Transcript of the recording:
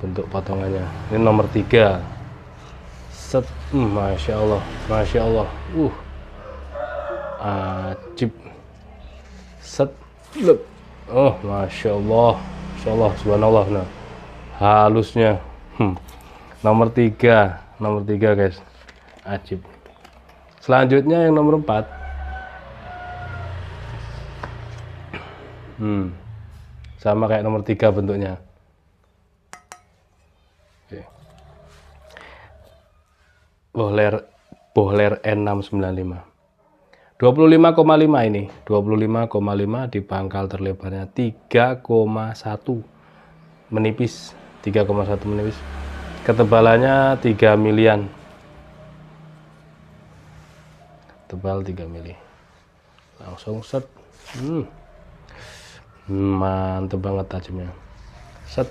bentuk potongannya. Ini nomor 3. Set, masya Allah, masya Allah, ajib. Set, lep. Oh, masya Allah, subhanallah. Nah, halusnya. Nomor 3 guys, ajib. Selanjutnya yang nomor 4. Sama kayak nomor 3 bentuknya. Oke. Bohler N695 25,5 ini 25,5 di pangkal terlebarnya 3,1 menipis, 3,1 menipis, ketebalannya 3 milian, tebal 3 mili. Langsung set. Mantep banget tajamnya. Set.